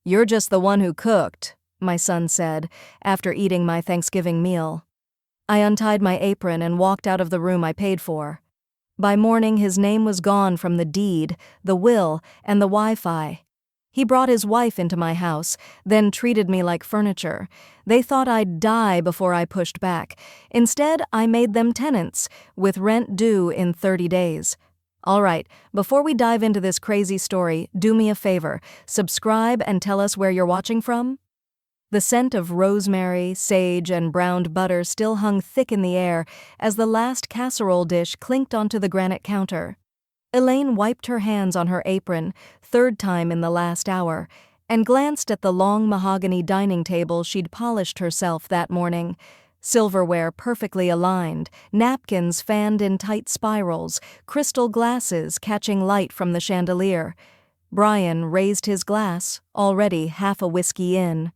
"You're just the one who cooked," my son said, after eating my Thanksgiving meal. I untied my apron and walked out of the room I paid for. By morning, his name was gone from the deed, the will, and the Wi-Fi. He brought his wife into my house, then treated me like furniture. They thought I'd die before I pushed back. Instead, I made them tenants, with rent due in 30 days. All right, before we dive into this crazy story, do me a favor. Subscribe and tell us where you're watching from. The scent of rosemary, sage, and browned butter still hung thick in the air as the last casserole dish clinked onto the granite counter. Elaine wiped her hands on her apron, third time in the last hour, and glanced at the long mahogany dining table she'd polished herself that morning. Silverware perfectly aligned, napkins fanned in tight spirals, crystal glasses catching light from the chandelier. Brian raised his glass, already half a whiskey in.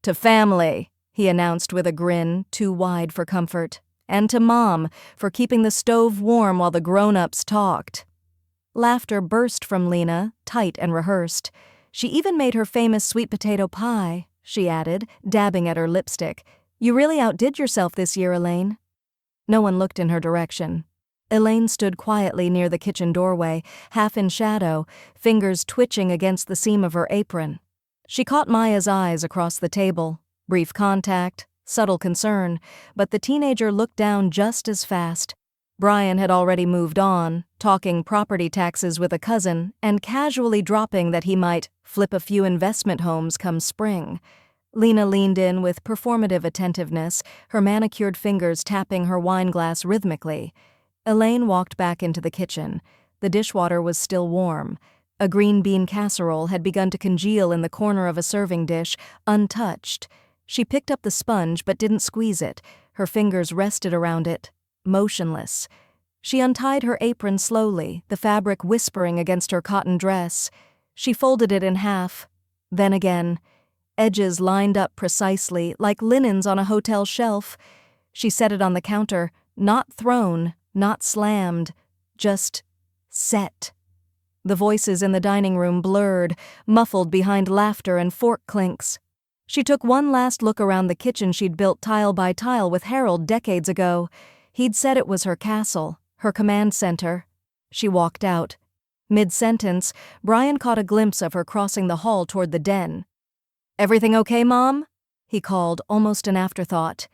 "To family," he announced with a grin too wide for comfort. "And to Mom, for keeping the stove warm while the grown-ups talked." Laughter burst from Lena, tight and rehearsed. "She even made her famous sweet potato pie," she added, dabbing at her lipstick. "You really outdid yourself this year, Elaine." No one looked in her direction. Elaine stood quietly near the kitchen doorway, half in shadow, fingers twitching against the seam of her apron. She caught Maya's eyes across the table. Brief contact, subtle concern, but the teenager looked down just as fast. Brian had already moved on, talking property taxes with a cousin and casually dropping that he might flip a few investment homes come spring. Lena leaned in with performative attentiveness, her manicured fingers tapping her wineglass rhythmically. Elaine walked back into the kitchen. The dishwater was still warm. A green bean casserole had begun to congeal in the corner of a serving dish, untouched. She picked up the sponge but didn't squeeze it. Her fingers rested around it, motionless. She untied her apron slowly, the fabric whispering against her cotton dress. She folded it in half, then again. Edges lined up precisely, like linens on a hotel shelf. She set it on the counter, not thrown, not slammed, just set. The voices in the dining room blurred, muffled behind laughter and fork clinks. She took one last look around the kitchen she'd built tile by tile with Harold decades ago. He'd said it was her castle, her command center. She walked out. Mid-sentence, Brian caught a glimpse of her crossing the hall toward the den. "Everything okay, Mom?" he called, almost an afterthought.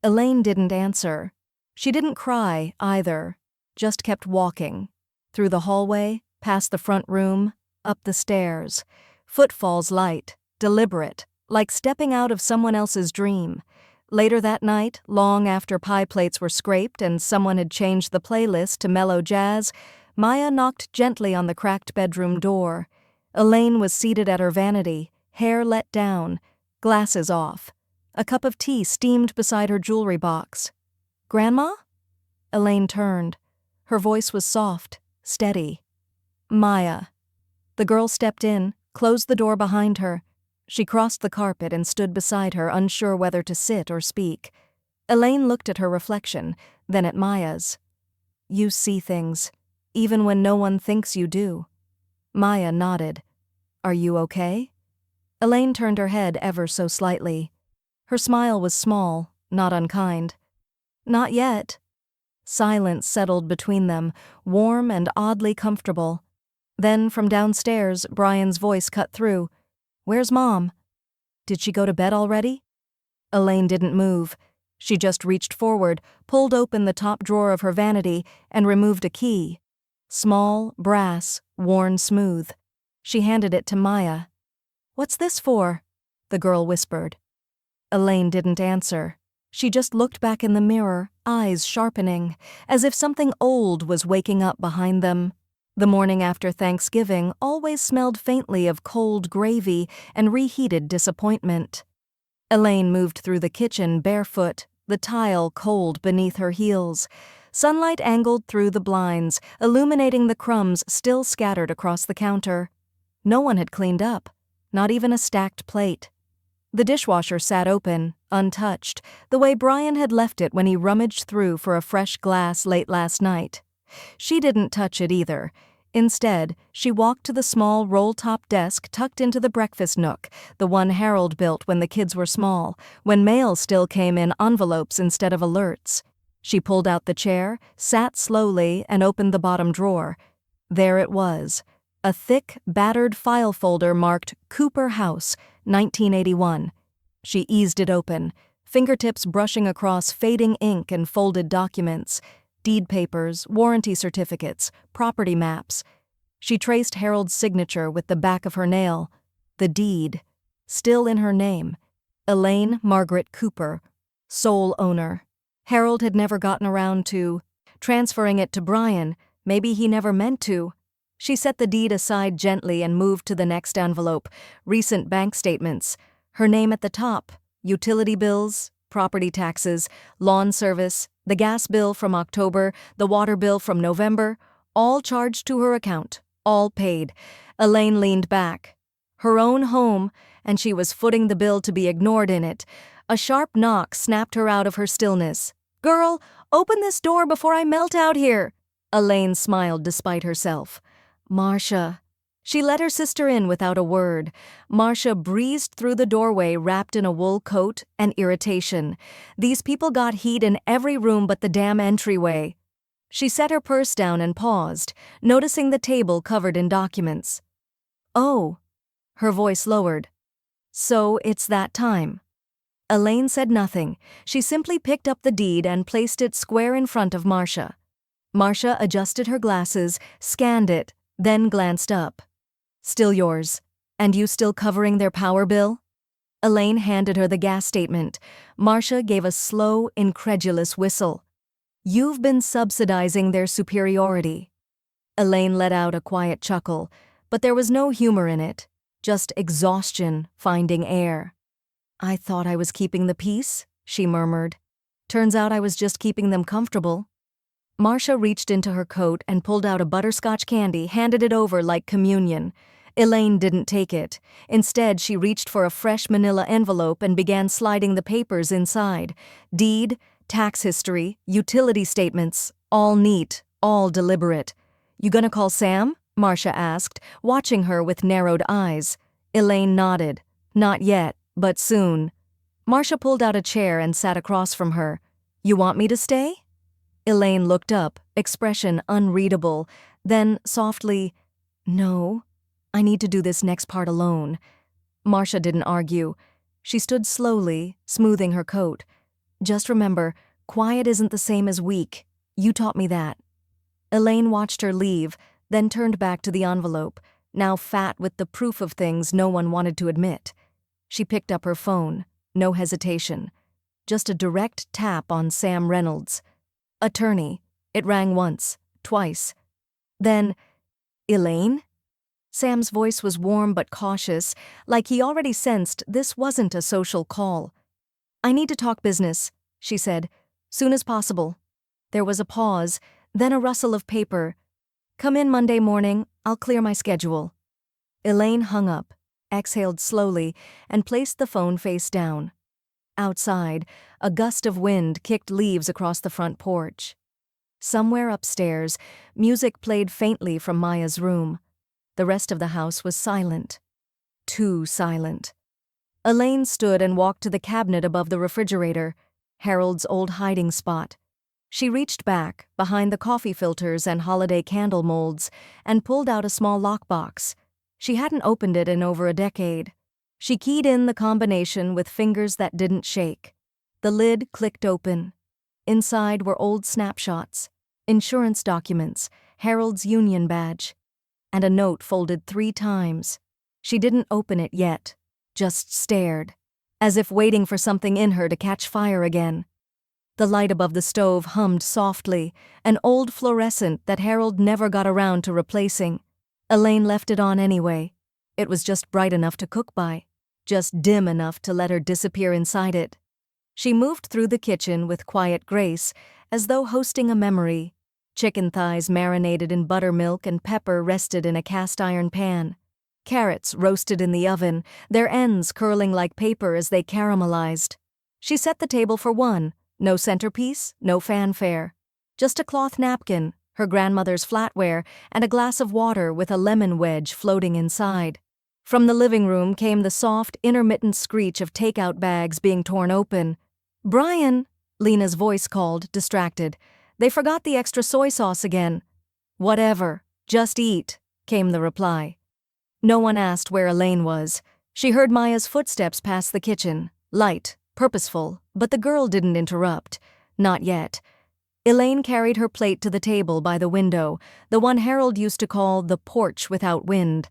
Elaine didn't answer. She didn't cry, either, just kept walking. Through the hallway, past the front room, up the stairs. Footfalls light, deliberate, like stepping out of someone else's dream. Later that night, long after pie plates were scraped and someone had changed the playlist to mellow jazz, Maya knocked gently on the cracked bedroom door. Elaine was seated at her vanity, hair let down, glasses off. A cup of tea steamed beside her jewelry box. "Grandma?" Elaine turned. Her voice was soft, steady. "Maya." The girl stepped in, closed the door behind her. She crossed the carpet and stood beside her, unsure whether to sit or speak. Elaine looked at her reflection, then at Maya's. "You see things, even when no one thinks you do." Maya nodded. "Are you okay?" Elaine turned her head ever so slightly. Her smile was small, not unkind. "Not yet." Silence settled between them, warm and oddly comfortable. Then, from downstairs, Brian's voice cut through. "Where's Mom?" "Did she go to bed already?" Elaine didn't move. She just reached forward, pulled open the top drawer of her vanity, and removed a key. Small, brass, worn smooth. She handed it to Maya. "What's this for?" the girl whispered. Elaine didn't answer. She just looked back in the mirror, eyes sharpening, as if something old was waking up behind them. The morning after Thanksgiving always smelled faintly of cold gravy and reheated disappointment. Elaine moved through the kitchen barefoot, the tile cold beneath her heels. Sunlight angled through the blinds, illuminating the crumbs still scattered across the counter. No one had cleaned up, not even a stacked plate. The dishwasher sat open, untouched, the way Brian had left it when he rummaged through for a fresh glass late last night. She didn't touch it either. Instead, she walked to the small roll-top desk tucked into the breakfast nook, the one Harold built when the kids were small, when mail still came in envelopes instead of alerts. She pulled out the chair, sat slowly, and opened the bottom drawer. There it was, a thick, battered file folder marked Cooper House, 1981. She eased it open, fingertips brushing across fading ink and folded documents, deed papers, warranty certificates, property maps. She traced Harold's signature with the back of her nail. The deed, still in her name. Elaine Margaret Cooper, sole owner. Harold had never gotten around to transferring it to Brian. Maybe he never meant to. She set the deed aside gently and moved to the next envelope, recent bank statements. Her name at the top, utility bills, property taxes, lawn service, the gas bill from October, the water bill from November, all charged to her account, all paid. Elaine leaned back. Her own home, and she was footing the bill to be ignored in it. A sharp knock snapped her out of her stillness. "Girl, open this door before I melt out here." Elaine smiled despite herself. "Marcia." She let her sister in without a word. Marcia breezed through the doorway wrapped in a wool coat and irritation. These people got heat in every room but the damn entryway. She set her purse down and paused, noticing the table covered in documents. "Oh." Her voice lowered. "So it's that time." Elaine said nothing. She simply picked up the deed and placed it square in front of Marcia. Marcia adjusted her glasses, scanned it, then glanced up. "Still yours. And you still covering their power bill?" Elaine handed her the gas statement. Marcia gave a slow, incredulous whistle. "You've been subsidizing their superiority." Elaine let out a quiet chuckle, but there was no humor in it, just exhaustion finding air. "I thought I was keeping the peace," she murmured. "Turns out I was just keeping them comfortable." Marcia reached into her coat and pulled out a butterscotch candy, handed it over like communion. Elaine didn't take it. Instead, she reached for a fresh manila envelope and began sliding the papers inside. Deed, tax history, utility statements, all neat, all deliberate. "You gonna call Sam?" Marcia asked, watching her with narrowed eyes. Elaine nodded. "Not yet, but soon." Marcia pulled out a chair and sat across from her. "You want me to stay?" Elaine looked up, expression unreadable, then softly, "No, I need to do this next part alone." Marcia didn't argue. She stood slowly, smoothing her coat. "Just remember, quiet isn't the same as weak. You taught me that." Elaine watched her leave, then turned back to the envelope, now fat with the proof of things no one wanted to admit. She picked up her phone, no hesitation. Just a direct tap on Sam Reynolds. "Attorney." It rang once, twice. Then, "Elaine?" Sam's voice was warm but cautious, like he already sensed this wasn't a social call. "I need to talk business," she said. "Soon as possible." There was a pause, then a rustle of paper. "Come in Monday morning, I'll clear my schedule." Elaine hung up, exhaled slowly, and placed the phone face down. Outside, a gust of wind kicked leaves across the front porch. Somewhere upstairs, music played faintly from Maya's room. The rest of the house was silent. Too silent. Elaine stood and walked to the cabinet above the refrigerator, Harold's old hiding spot. She reached back, behind the coffee filters and holiday candle molds, and pulled out a small lockbox. She hadn't opened it in over a decade. She keyed in the combination with fingers that didn't shake. The lid clicked open. Inside were old snapshots, insurance documents, Harold's union badge, and a note folded 3 times. She didn't open it yet, just stared, as if waiting for something in her to catch fire again. The light above the stove hummed softly, an old fluorescent that Harold never got around to replacing. Elaine left it on anyway. It was just bright enough to cook by, just dim enough to let her disappear inside it. She moved through the kitchen with quiet grace, as though hosting a memory. Chicken thighs marinated in buttermilk and pepper rested in a cast-iron pan. Carrots roasted in the oven, their ends curling like paper as they caramelized. She set the table for one, no centerpiece, no fanfare. Just a cloth napkin, her grandmother's flatware, and a glass of water with a lemon wedge floating inside. From the living room came the soft, intermittent screech of takeout bags being torn open. "Brian," Lena's voice called, distracted. "They forgot the extra soy sauce again." "Whatever, just eat," came the reply. No one asked where Elaine was. She heard Maya's footsteps pass the kitchen, light, purposeful, but the girl didn't interrupt. Not yet. Elaine carried her plate to the table by the window, the one Harold used to call the porch without wind.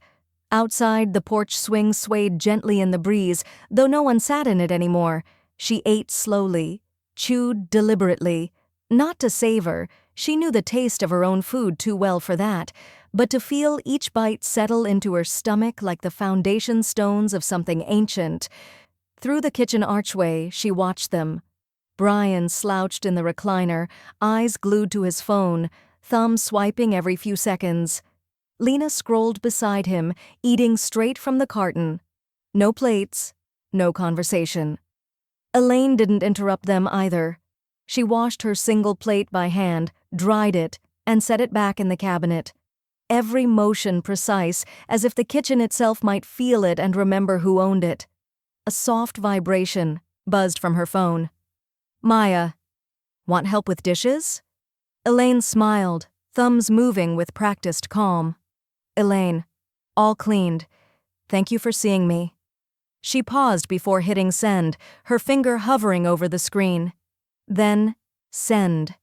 Outside, the porch swing swayed gently in the breeze, though no one sat in it anymore. She ate slowly, chewed deliberately. Not to savor, she knew the taste of her own food too well for that, but to feel each bite settle into her stomach like the foundation stones of something ancient. Through the kitchen archway, she watched them. Brian slouched in the recliner, eyes glued to his phone, thumb swiping every few seconds. Lena scrolled beside him, eating straight from the carton. No plates, no conversation. Elaine didn't interrupt them either. She washed her single plate by hand, dried it, and set it back in the cabinet. Every motion precise, as if the kitchen itself might feel it and remember who owned it. A soft vibration buzzed from her phone. "Maya, want help with dishes?" Elaine smiled, thumbs moving with practiced calm. "Elaine, all cleaned. Thank you for seeing me." She paused before hitting send, her finger hovering over the screen. Then, send.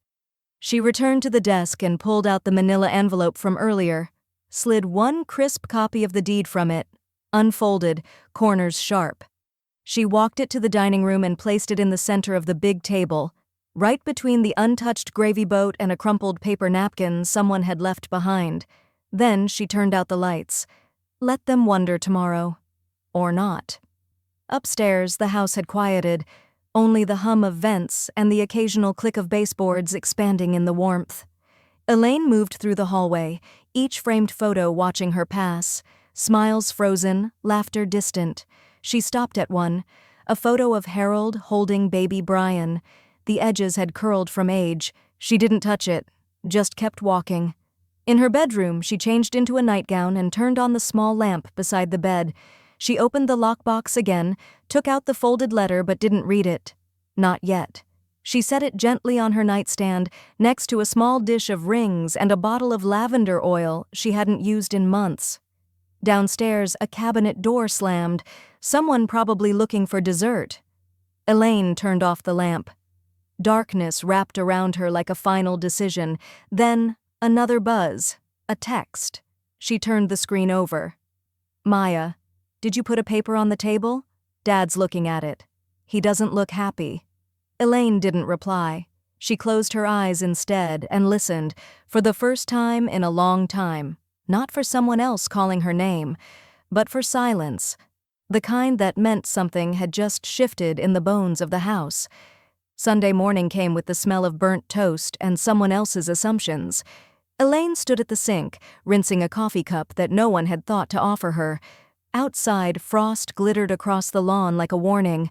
She returned to the desk and pulled out the manila envelope from earlier, slid one crisp copy of the deed from it, unfolded, corners sharp. She walked it to the dining room and placed it in the center of the big table, right between the untouched gravy boat and a crumpled paper napkin someone had left behind. Then she turned out the lights. Let them wonder tomorrow. Or not. Upstairs, the house had quieted, only the hum of vents and the occasional click of baseboards expanding in the warmth. Elaine moved through the hallway, each framed photo watching her pass, smiles frozen, laughter distant. She stopped at one, a photo of Harold holding baby Brian. The edges had curled from age. She didn't touch it, just kept walking. In her bedroom, she changed into a nightgown and turned on the small lamp beside the bed. She opened the lockbox again, took out the folded letter but didn't read it. Not yet. She set it gently on her nightstand, next to a small dish of rings and a bottle of lavender oil she hadn't used in months. Downstairs, a cabinet door slammed, someone probably looking for dessert. Elaine turned off the lamp. Darkness wrapped around her like a final decision. Then, another buzz, a text. She turned the screen over. "Maya, did you put a paper on the table? Dad's looking at it. He doesn't look happy." Elaine didn't reply. She closed her eyes instead and listened, for the first time in a long time, not for someone else calling her name, but for silence, the kind that meant something had just shifted in the bones of the house. Sunday morning came with the smell of burnt toast and someone else's assumptions. Elaine stood at the sink, rinsing a coffee cup that no one had thought to offer her. Outside, frost glittered across the lawn like a warning.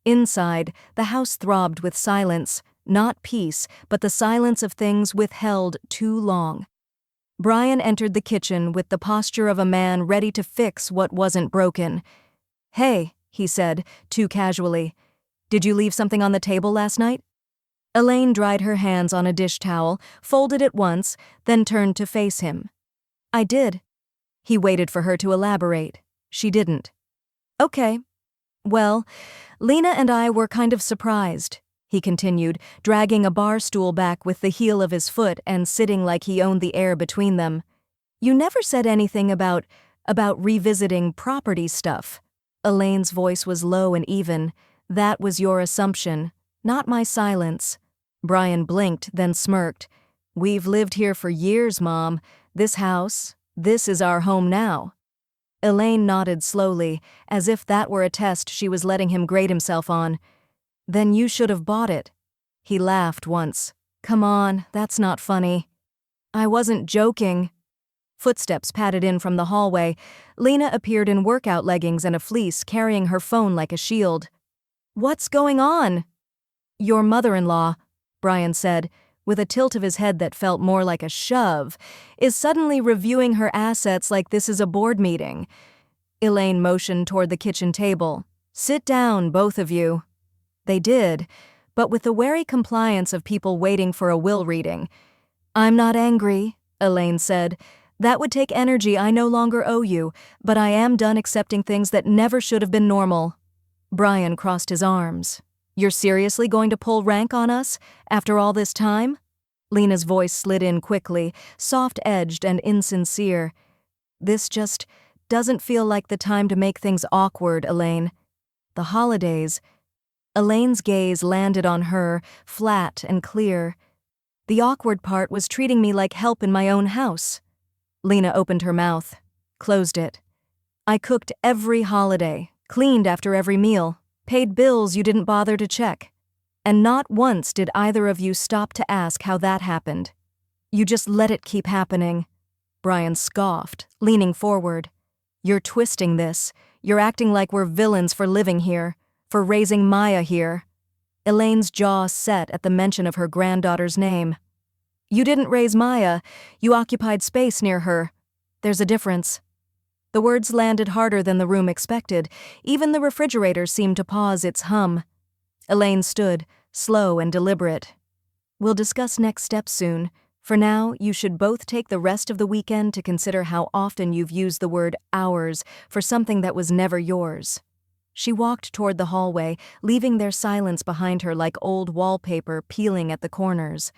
Inside, the house throbbed with silence, not peace, but the silence of things withheld too long. Brian entered the kitchen with the posture of a man ready to fix what wasn't broken. "Hey," he said, too casually. "Did you leave something on the table last night?" Elaine dried her hands on a dish towel, folded it once, then turned to face him. "I did." He waited for her to elaborate. She didn't. "Okay. Well, Lena and I were kind of surprised," he continued, dragging a bar stool back with the heel of his foot and sitting like he owned the air between them. "You never said anything about revisiting property stuff." Elaine's voice was low and even. "That was your assumption, not my silence." Brian blinked, then smirked. "We've lived here for years, Mom. This house, this is our home now." Elaine nodded slowly, as if that were a test she was letting him grade himself on. "Then you should have bought it." He laughed once. "Come on, that's not funny." "I wasn't joking." Footsteps patted in from the hallway. Lena appeared in workout leggings and a fleece, carrying her phone like a shield. "What's going on?" "Your mother-in-law," Brian said. with a tilt of his head that felt more like a shove, is suddenly reviewing her assets like this is a board meeting. Elaine motioned toward the kitchen table. "Sit down, both of you." They did, but with the wary compliance of people waiting for a will reading. "I'm not angry," Elaine said. "That would take energy I no longer owe you, but I am done accepting things that never should have been normal." Brian crossed his arms. "You're seriously going to pull rank on us, after all this time?" Lena's voice slid in quickly, soft-edged and insincere. "This just doesn't feel like the time to make things awkward, Elaine. The holidays—" Elaine's gaze landed on her, flat and clear. "The awkward part was treating me like help in my own house." Lena opened her mouth, closed it. "I cooked every holiday, cleaned after every meal, paid bills you didn't bother to check. And not once did either of you stop to ask how that happened. You just let it keep happening." Brian scoffed, leaning forward. "You're twisting this. You're acting like we're villains for living here, for raising Maya here." Elaine's jaw set at the mention of her granddaughter's name. "You didn't raise Maya, you occupied space near her. There's a difference." The words landed harder than the room expected. Even the refrigerator seemed to pause its hum. Elaine stood, slow and deliberate. "We'll discuss next steps soon. For now, you should both take the rest of the weekend to consider how often you've used the word ours for something that was never yours." She walked toward the hallway, leaving their silence behind her like old wallpaper peeling at the corners.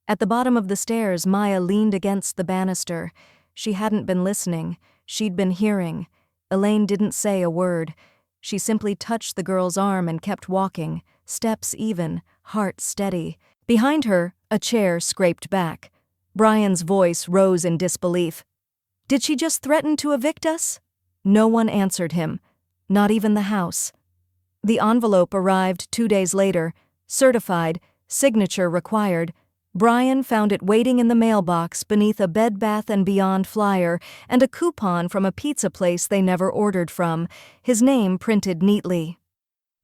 At the bottom of the stairs, Maya leaned against the banister. She hadn't been listening. She'd been hearing. Elaine didn't say a word. She simply touched the girl's arm and kept walking, steps even, heart steady. Behind her, a chair scraped back. Brian's voice rose in disbelief. "Did she just threaten to evict us?" No one answered him, not even the house. The envelope arrived 2 days later, certified, signature required. Brian found it waiting in the mailbox beneath a Bed Bath & Beyond flyer and a coupon from a pizza place they never ordered from, his name printed neatly.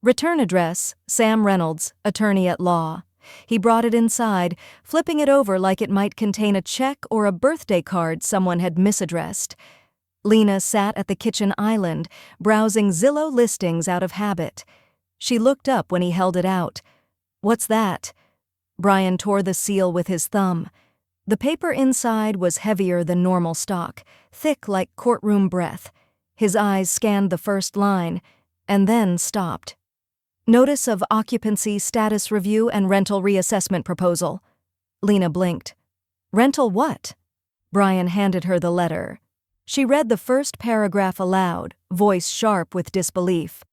Return address, Sam Reynolds, attorney at law. He brought it inside, flipping it over like it might contain a check or a birthday card someone had misaddressed. Lena sat at the kitchen island, browsing Zillow listings out of habit. She looked up when he held it out. "What's that?" Brian tore the seal with his thumb. The paper inside was heavier than normal stock, thick like courtroom breath. His eyes scanned the first line, and then stopped. "Notice of occupancy status review and rental reassessment proposal." Lena blinked. "Rental what?" Brian handed her the letter. She read the first paragraph aloud, voice sharp with disbelief.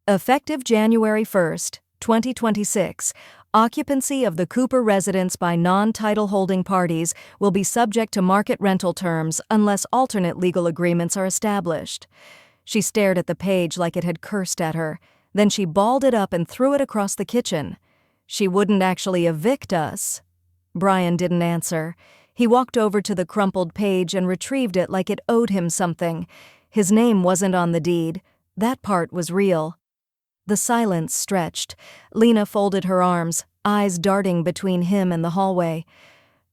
"Effective January 1st, 2026, occupancy of the Cooper residence by non-title holding parties will be subject to market rental terms unless alternate legal agreements are established." She stared at the page like it had cursed at her. Then she balled it up and threw it across the kitchen. "She wouldn't actually evict us." Brian didn't answer. He walked over to the crumpled page and retrieved it like it owed him something. His name wasn't on the deed. That part was real. The silence stretched. Lena folded her arms, eyes darting between him and the hallway.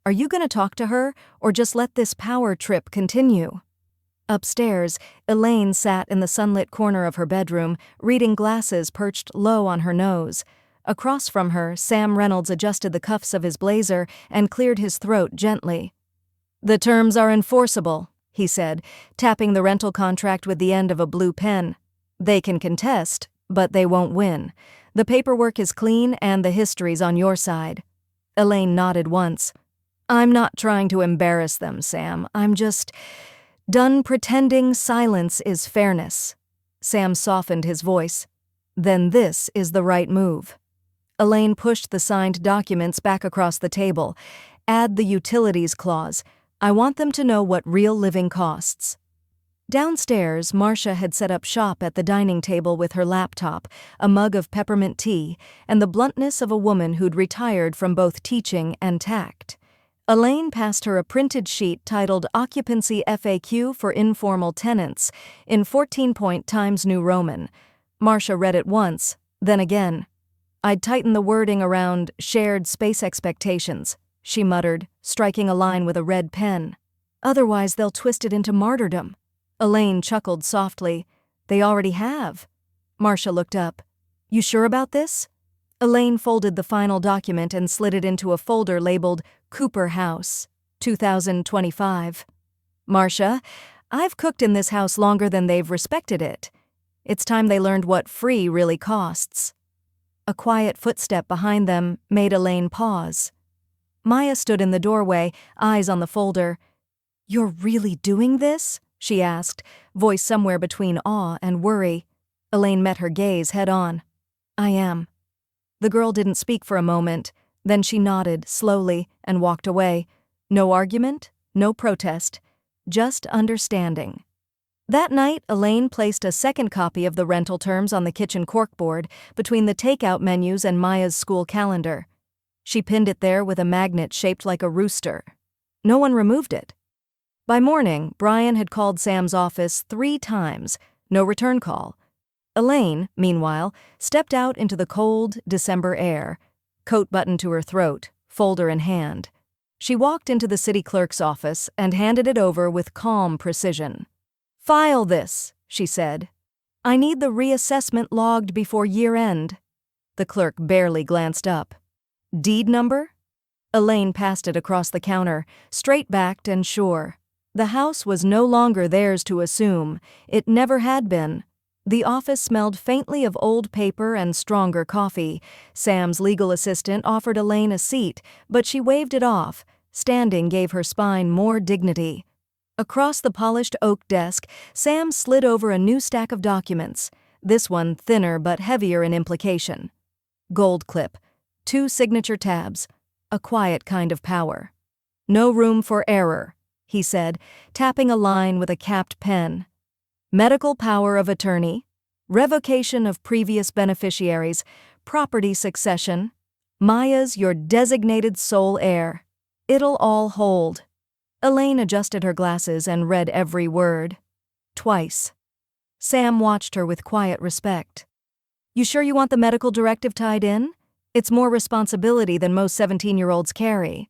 "Are you going to talk to her, or just let this power trip continue?" Upstairs, Elaine sat in the sunlit corner of her bedroom, reading glasses perched low on her nose. Across from her, Sam Reynolds adjusted the cuffs of his blazer and cleared his throat gently. "The terms are enforceable," he said, tapping the rental contract with the end of a blue pen. "They can contest, but they won't win. The paperwork is clean and the history's on your side." Elaine nodded once. "I'm not trying to embarrass them, Sam. I'm just done pretending silence is fairness." Sam softened his voice. "Then this is the right move." Elaine pushed the signed documents back across the table. "Add the utilities clause. I want them to know what real living costs." Downstairs, Marcia had set up shop at the dining table with her laptop, a mug of peppermint tea, and the bluntness of a woman who'd retired from both teaching and tact. Elaine passed her a printed sheet titled Occupancy FAQ for Informal Tenants in 14-point Times New Roman. Marcia read it once, then again. "I'd tighten the wording around shared space expectations," she muttered, striking a line with a red pen. Otherwise they'll twist it into martyrdom. Elaine chuckled softly. They already have. Marcia looked up. You sure about this? Elaine folded the final document and slid it into a folder labeled Cooper House, 2025. Marcia, I've cooked in this house longer than they've respected it. It's time they learned what free really costs. A quiet footstep behind them made Elaine pause. Maya stood in the doorway, eyes on the folder. You're really doing this? She asked, voice somewhere between awe and worry. Elaine met her gaze head-on. I am. The girl didn't speak for a moment, then she nodded slowly and walked away. No argument, no protest, just understanding. That night, Elaine placed a second copy of the rental terms on the kitchen corkboard between the takeout menus and Maya's school calendar. She pinned it there with a magnet shaped like a rooster. No one removed it. By morning, Brian had called Sam's office 3 times, no return call. Elaine, meanwhile, stepped out into the cold December air, coat buttoned to her throat, folder in hand. She walked into the city clerk's office and handed it over with calm precision. File this, she said. I need the reassessment logged before year-end. The clerk barely glanced up. Deed number? Elaine passed it across the counter, straight-backed and sure. The house was no longer theirs to assume. It never had been. The office smelled faintly of old paper and stronger coffee. Sam's legal assistant offered Elaine a seat, but she waved it off. Standing gave her spine more dignity. Across the polished oak desk, Sam slid over a new stack of documents, this one thinner but heavier in implication. Gold clip, 2 signature tabs, a quiet kind of power. No room for error, he said, tapping a line with a capped pen. Medical power of attorney, revocation of previous beneficiaries, property succession. Maya's your designated sole heir. It'll all hold. Elaine adjusted her glasses and read every word. Twice. Sam watched her with quiet respect. You sure you want the medical directive tied in? It's more responsibility than most 17-year-olds carry.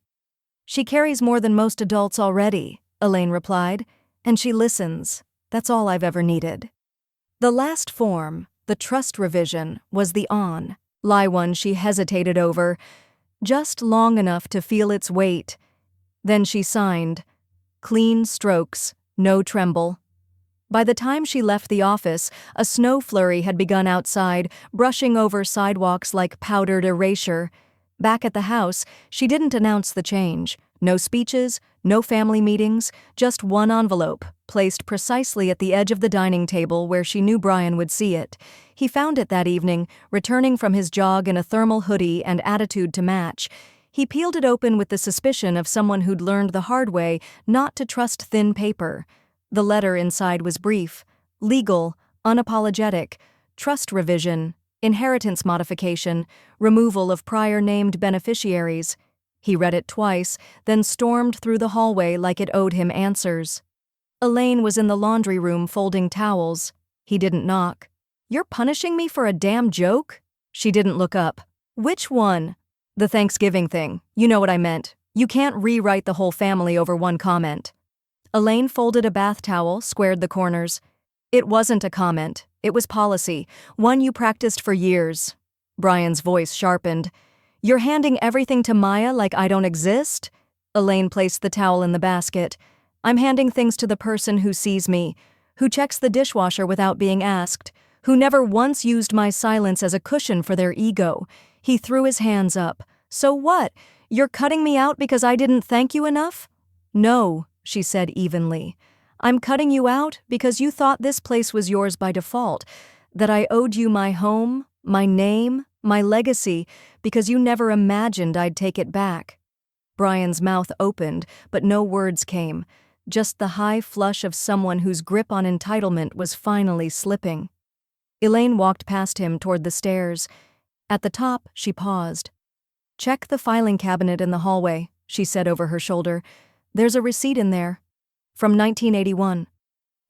She carries more than most adults already, Elaine replied, and she listens. That's all I've ever needed. The last form, the trust revision, was the on-lie one she hesitated over, just long enough to feel its weight. Then she signed. Clean strokes, no tremble. By the time she left the office, a snow flurry had begun outside, brushing over sidewalks like powdered erasure. Back at the house, she didn't announce the change. No speeches, no family meetings, just one envelope, placed precisely at the edge of the dining table where she knew Brian would see it. He found it that evening, returning from his jog in a thermal hoodie and attitude to match. He peeled it open with the suspicion of someone who'd learned the hard way not to trust thin paper. The letter inside was brief, legal, unapologetic, trust revision, inheritance modification, removal of prior named beneficiaries. He read it twice, then stormed through the hallway like it owed him answers. Elaine was in the laundry room folding towels. He didn't knock. You're punishing me for a damn joke? She didn't look up. Which one? The Thanksgiving thing. You know what I meant. You can't rewrite the whole family over one comment. Elaine folded a bath towel, squared the corners. It wasn't a comment. It was policy, one you practiced for years. Brian's voice sharpened. You're handing everything to Maya like I don't exist? Elaine placed the towel in the basket. I'm handing things to the person who sees me, who checks the dishwasher without being asked, who never once used my silence as a cushion for their ego. He threw his hands up. So what? You're cutting me out because I didn't thank you enough? No, she said evenly. I'm cutting you out because you thought this place was yours by default, that I owed you my home, my name, my legacy, because you never imagined I'd take it back. Brian's mouth opened, but no words came, just the high flush of someone whose grip on entitlement was finally slipping. Elaine walked past him toward the stairs. At the top, she paused. Check the filing cabinet in the hallway, she said over her shoulder. There's a receipt in there. From 1981.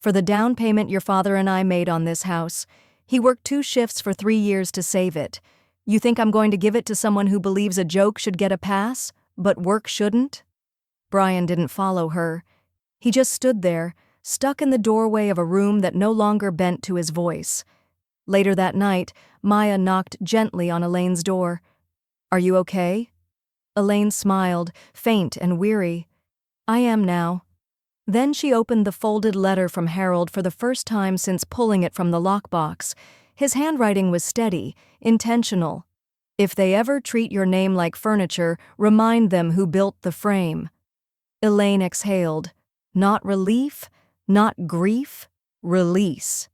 For the down payment your father and I made on this house. He worked 2 shifts for 3 years to save it. You think I'm going to give it to someone who believes a joke should get a pass? But work shouldn't? Brian didn't follow her. He just stood there, stuck in the doorway of a room that no longer bent to his voice. Later that night, Maya knocked gently on Elaine's door. "Are you okay?" Elaine smiled, faint and weary. "I am now." Then she opened the folded letter from Harold for the first time since pulling it from the lockbox. His handwriting was steady, intentional. "If they ever treat your name like furniture, remind them who built the frame." Elaine exhaled. Not relief, not grief, release.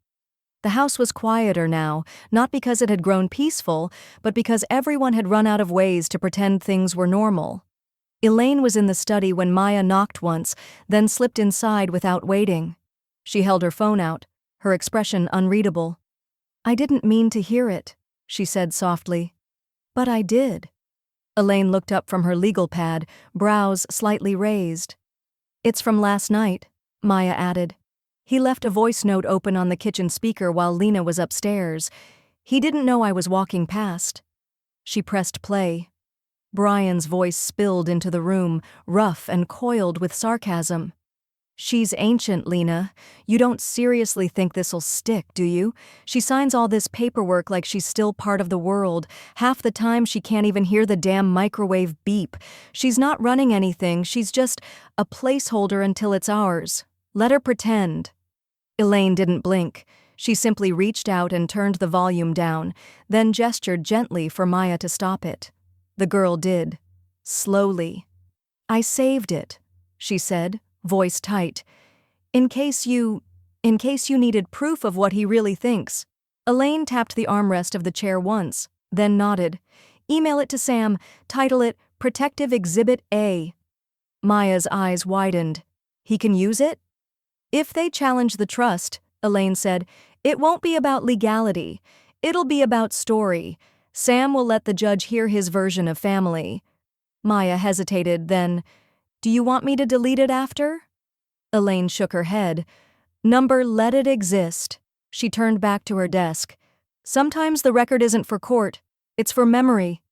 The house was quieter now, not because it had grown peaceful, but because everyone had run out of ways to pretend things were normal. Elaine was in the study when Maya knocked once, then slipped inside without waiting. She held her phone out, her expression unreadable. "I didn't mean to hear it," she said softly. "But I did." Elaine looked up from her legal pad, brows slightly raised. "It's from last night," Maya added. "He left a voice note open on the kitchen speaker while Lena was upstairs. He didn't know I was walking past." She pressed play. Brian's voice spilled into the room, rough and coiled with sarcasm. "She's ancient, Lena. You don't seriously think this'll stick, do you? She signs all this paperwork like she's still part of the world. Half the time she can't even hear the damn microwave beep. She's not running anything, she's just a placeholder until it's ours. Let her pretend." Elaine didn't blink. She simply reached out and turned the volume down, then gestured gently for Maya to stop it. The girl did. Slowly. "I saved it," she said, voice tight. In case you needed proof of what he really thinks." Elaine tapped the armrest of the chair once, then nodded. "Email it to Sam. Title it Protective Exhibit A." Maya's eyes widened. "He can use it?" "If they challenge the trust," Elaine said, "it won't be about legality. It'll be about story. Sam will let the judge hear his version of family." Maya hesitated, then, "Do you want me to delete it after?" Elaine shook her head. Let it exist." She turned back to her desk. "Sometimes the record isn't for court. It's for memory."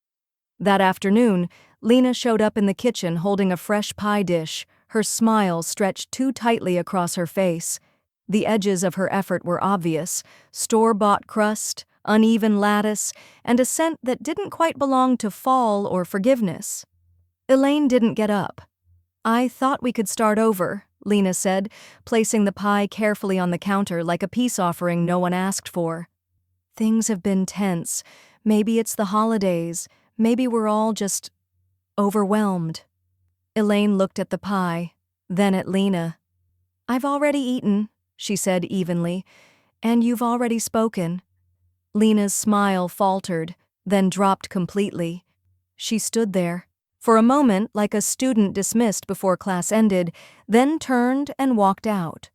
That afternoon, Lena showed up in the kitchen holding a fresh pie dish, her smile stretched too tightly across her face. The edges of her effort were obvious: store-bought crust, uneven lattice, and a scent that didn't quite belong to fall or forgiveness. Elaine didn't get up. "I thought we could start over," Lena said, placing the pie carefully on the counter like a peace offering no one asked for. "Things have been tense. Maybe it's the holidays. Maybe we're all just overwhelmed." Elaine looked at the pie, then at Lena. "I've already eaten," she said evenly, "and you've already spoken." Lena's smile faltered, then dropped completely. She stood there, for a moment like a student dismissed before class ended, then turned and walked out.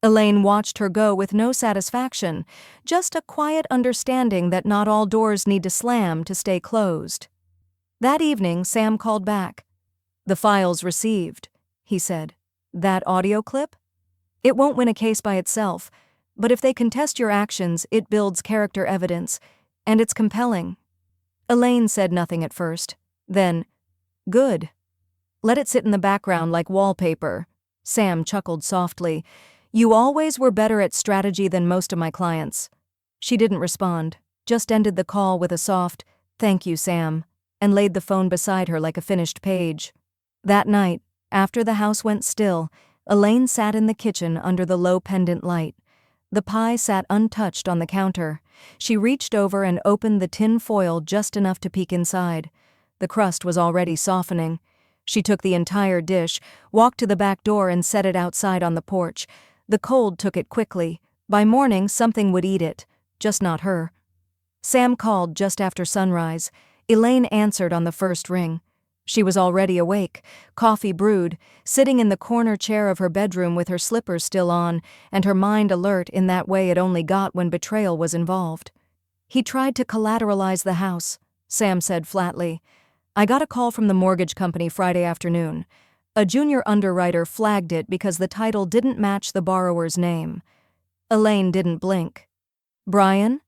Elaine watched her go with no satisfaction, just a quiet understanding that not all doors need to slam to stay closed. That evening, Sam called back. "The file's received," he said. "That audio clip? It won't win a case by itself, but if they contest your actions, it builds character evidence, and it's compelling." Elaine said nothing at first. Then, "Good. Let it sit in the background like wallpaper." Sam chuckled softly. "You always were better at strategy than most of my clients." She didn't respond, just ended the call with a soft, "Thank you, Sam," and laid the phone beside her like a finished page. That night, after the house went still, Elaine sat in the kitchen under the low pendant light. The pie sat untouched on the counter. She reached over and opened the tin foil just enough to peek inside. The crust was already softening. She took the entire dish, walked to the back door and set it outside on the porch. The cold took it quickly. By morning, something would eat it, just not her. Sam called just after sunrise. Elaine answered on the first ring. She was already awake, coffee brewed, sitting in the corner chair of her bedroom with her slippers still on, and her mind alert in that way it only got when betrayal was involved. "He tried to collateralize the house," Sam said flatly. "I got a call from the mortgage company Friday afternoon. A junior underwriter flagged it because the title didn't match the borrower's name." Elaine didn't blink. "Brian?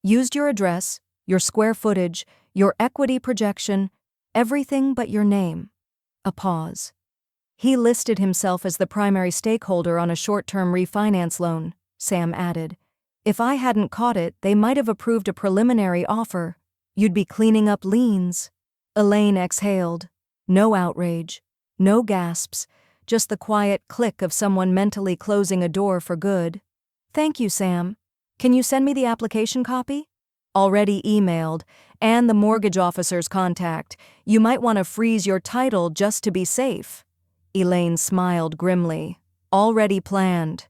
Used your address, your square footage, your equity projection, Everything but your name. A pause. He listed himself as the primary stakeholder on a short-term refinance loan, Sam added. If I hadn't caught it, they might have approved a preliminary offer. You'd be cleaning up liens. Elaine exhaled. No outrage. No gasps. Just the quiet click of someone mentally closing a door for good. Thank you, Sam. Can you send me the application copy? Already emailed, and the mortgage officer's contact. You might want to freeze your title just to be safe. Elaine smiled grimly. Already planned.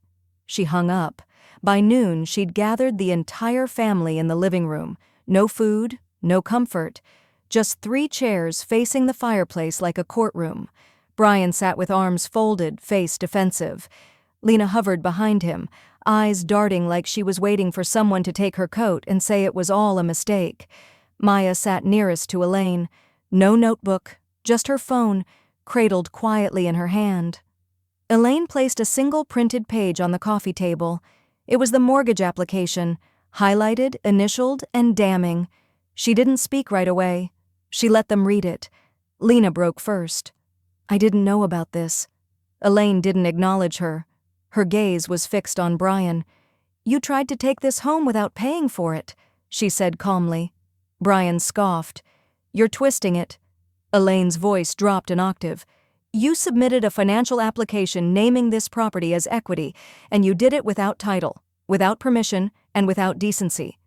She hung up. By noon, she'd gathered the entire family in the living room. No food, no comfort. Just 3 chairs facing the fireplace like a courtroom. Brian sat with arms folded, face defensive. Lena hovered behind him, eyes darting like she was waiting for someone to take her coat and say it was all a mistake. Maya sat nearest to Elaine. No notebook, just her phone, cradled quietly in her hand. Elaine placed a single printed page on the coffee table. It was the mortgage application, highlighted, initialed, and damning. She didn't speak right away. She let them read it. Lena broke first. I didn't know about this. Elaine didn't acknowledge her. Her gaze was fixed on Brian. You tried to take this home without paying for it, she said calmly. Brian scoffed. You're twisting it. Elaine's voice dropped an octave. You submitted a financial application naming this property as equity, and you did it without title, without permission, and without decency.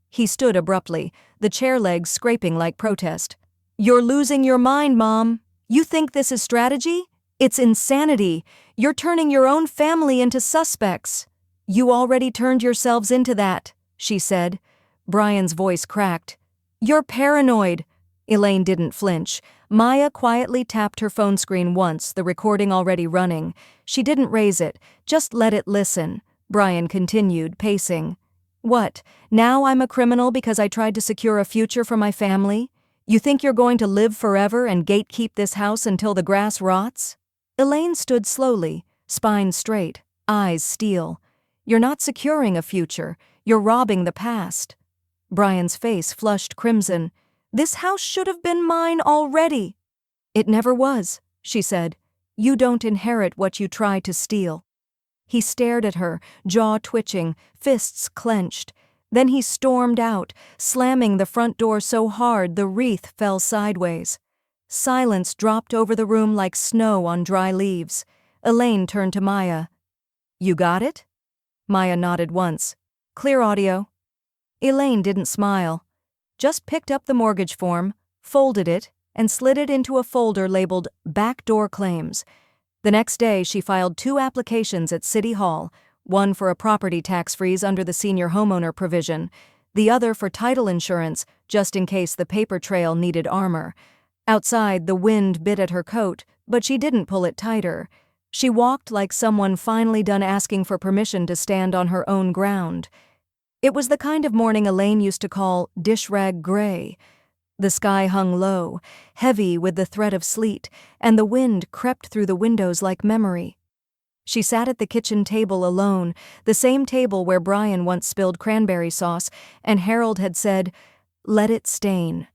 He stood abruptly, the chair legs scraping like protest. You're losing your mind, Mom. You think this is strategy? It's insanity. You're turning your own family into suspects. You already turned yourselves into that, she said. Brian's voice cracked. You're paranoid. Elaine didn't flinch. Maya quietly tapped her phone screen once, the recording already running. She didn't raise it, just let it listen. Brian continued, pacing. What, now I'm a criminal because I tried to secure a future for my family? You think you're going to live forever and gatekeep this house until the grass rots? Elaine stood slowly, spine straight, eyes steel. You're not securing a future, you're robbing the past. Brian's face flushed crimson. This house should have been mine already. It never was, she said. You don't inherit what you try to steal. He stared at her, jaw twitching, fists clenched. Then he stormed out, slamming the front door so hard the wreath fell sideways. Silence dropped over the room like snow on dry leaves. Elaine turned to Maya. You got it? Maya nodded once. Clear audio. Elaine didn't smile. Just picked up the mortgage form, folded it, and slid it into a folder labeled Backdoor Claims. The next day, she filed 2 applications at City Hall, one for a property tax freeze under the senior homeowner provision, the other for title insurance, just in case the paper trail needed armor. Outside, the wind bit at her coat, but she didn't pull it tighter. She walked like someone finally done asking for permission to stand on her own ground. It was the kind of morning Elaine used to call dish rag gray. The sky hung low, heavy with the threat of sleet, and the wind crept through the windows like memory. She sat at the kitchen table alone, the same table where Brian once spilled cranberry sauce, and Harold had said, "Let it stain.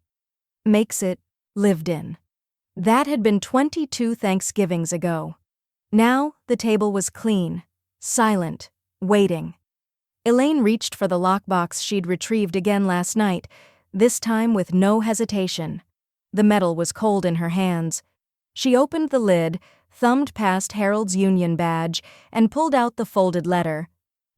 Makes it lived in." That had been 22 Thanksgivings ago. Now the table was clean, silent, waiting. Elaine reached for the lockbox she'd retrieved again last night, this time with no hesitation. The metal was cold in her hands. She opened the lid, thumbed past Harold's union badge, and pulled out the folded letter.